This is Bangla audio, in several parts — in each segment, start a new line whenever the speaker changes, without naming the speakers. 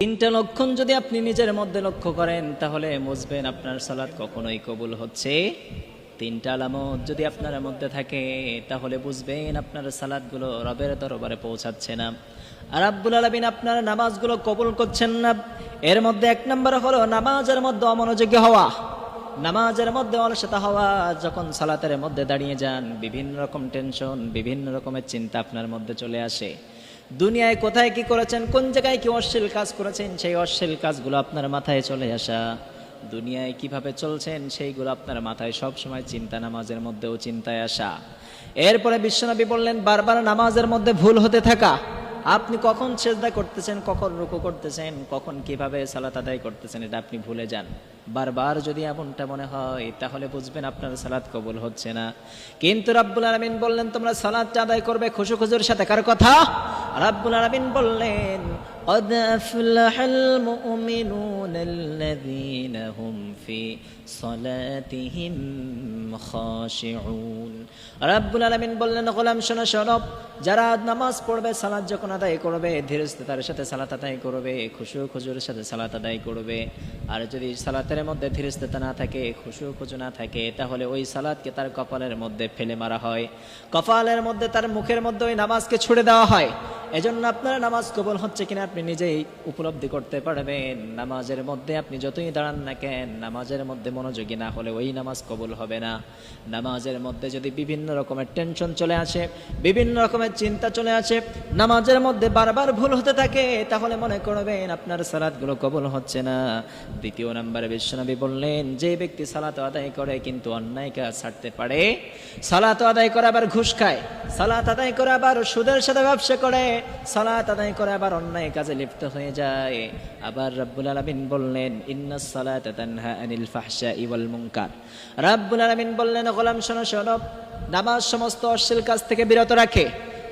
তিনটা লক্ষণ যদি আপনি নিজের মধ্যে লক্ষ্য করেন তাহলে বুঝবেন আপনার সালাত কখনোই কবুল হচ্ছে। তিনটা আলামত যদি আপনার মধ্যে থাকে তাহলে বুঝবেন আপনার সালাতগুলো রবের দরবারে পৌঁছাচ্ছে না, আর রাব্বুল আলামিন আপনার নামাজগুলো কবুল করছেন না। এর মধ্যে এক নম্বর হলো নামাজের মধ্যে অমনোযোগী হওয়া, নামাজের মধ্যে অলসতা হওয়া। যখন সালাতের মধ্যে দাঁড়িয়ে যান বিভিন্ন রকম টেনশন, বিভিন্ন রকমের চিন্তা আপনার মধ্যে চলে আসে। দুনিয়ায় কোথায় কি করেছেন, কোন জায়গায় কি অশ্লীল কাজ করেছেন, সেই অশ্লীল কাজগুলো আপনার মাথায় চলে আসা। দুনিয়ায় কিভাবে চলছেন সেইগুলো আপনার মাথায় সব সময় চিন্তা, নামাজের মধ্যেও চিন্তায় আসা। এরপরে বিশ্বনবী বললেন বারবার নামাজের মধ্যে ভুল হতে থাকা। আপনি কখন সেজদা করতেছেন, কখন রুকু করতেছেন, কখন কিভাবে সালাত আদায় করতেছেন এটা আপনি ভুলে যান। বারবার যদি এমনটা মনে হয় তাহলে বুঝবেন আপনার সালাত কবুল হচ্ছে না। কিন্তু রাব্বুল আলামিন বললেন তোমরা সালাত আদায় করবে খুশু খুজুর সাথে। কার কথা? রাব্বুল আলামিন বললেন قد أفلح المؤمنون الذين هم في صلاتهم خاشعون। রাব্বুল আলামিন বললেন গোলাম শোনো শোনো, যারা নামাজ পড়বে, সালাত যখন আদায় করবে ধীরস্থিরতার সাথে সালাত আদায় করবে, খুশু খুজুর সাথে সালাত আদায় করবে। আর যদি সালাতের মধ্যে ধীরস্থিরতা না থাকে, খুশু খুজু না থাকে, তাহলে ওই সালাতকে তার কপালের মধ্যে ফেলে মারা হয়, কপালের মধ্যে তার মুখের মধ্যে ওই নামাজকে ছুড়ে দেওয়া হয়। এজন্য আপনার নামাজ কবুল হচ্ছে কিনা আপনি নিজেই উপলব্ধি করতে পারবেন। নামাজের মধ্যে আপনি যতই দাঁড়ান না কেন, নামাজের মধ্যে মনোযোগী না হলে ওই নামাজ কবুল হবে না। নামাজের মধ্যে যদি বিভিন্ন রকমের টেনশন চলে আসে, বিভিন্ন রকমের চিন্তা চলে আসে, নামাজের মধ্যে বারবার ভুল হতে থাকে, তাহলে মনে করবেন আপনার সালাতগুলো কবুল হচ্ছে না। দ্বিতীয় নম্বরে বিশ্বনবী বললেন যে ব্যক্তি সালাত আদায় করে কিন্তু অন্যায় কাজ ছাড়তে পারে, সালাত আদায় করে আবার ঘুষ খায়, সালাত আদায় করে আবার সুদের সাথে ব্যবসা করে, সালাত আদায় করে আবার অন্যায় কাজে লিপ্ত হয়ে যায়। আবার রাব্বুল আলামিন বললেন ইন্নাস সালাতা তানহা আনিল ফাহশাই ওয়াল মুনকার। রাব্বুল আলামিন বললেন গোলাম শোনো শোনো, নামাজ সমস্ত অশ্লীল কাজ থেকে বিরত রাখে,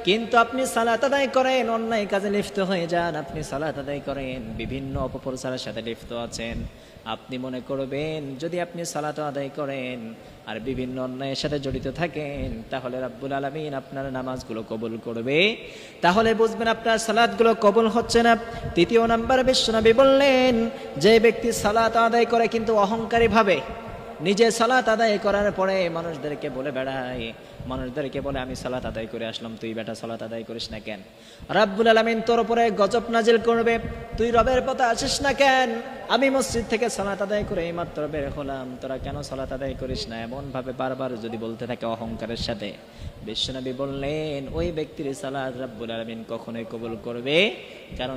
কিন্তু আপনি সালাত আদায় করেন অন্যায় কাজে লিপ্ত হয়ে যান, আপনি সালাত আদায় করেন বিভিন্ন অপপ্রচারের সাথে লিপ্ত আছেন। আপনি মনে করবেন যদি আপনি সালাত আদায় করেন আর বিভিন্ন অন্যায়ের সাথে জড়িত থাকেন তাহলে রাব্বুল আলামিন আপনার নামাজগুলো কবুল করবে, তাহলে বুঝবেন আপনার সালাতগুলো কবুল হচ্ছে না। তৃতীয় নাম্বার বিশ্বনবী বললেন যে ব্যক্তি সালাত আদায় করে কিন্তু অহংকারী ভাবে, নিজে সালাত আদায় করার পরে মানুষদেরকে বলে বেড়ায়, মানুষদেরকে বলে আমি সালাত আদায় করে আসলাম, তুই বেটা সালাত আদায় করিস না কেন? রাব্বুল আলামিন তোর উপরে গজব নাজিল করবে, তুই রবের পথে আসিস না কেন? আমি মসজিদ থেকে সালাত আদায় করে এইমাত্র বের হলাম, তোরা কেন সালাত আদায় করিস না? এমন ভাবে বারবার যদি বলতে থাকে অহংকারের সাথে, বিশ্বনবী বললেন ওই ব্যক্তির সালাত রাব্বুল আলামিন কখনোই কবুল করবে, কারণ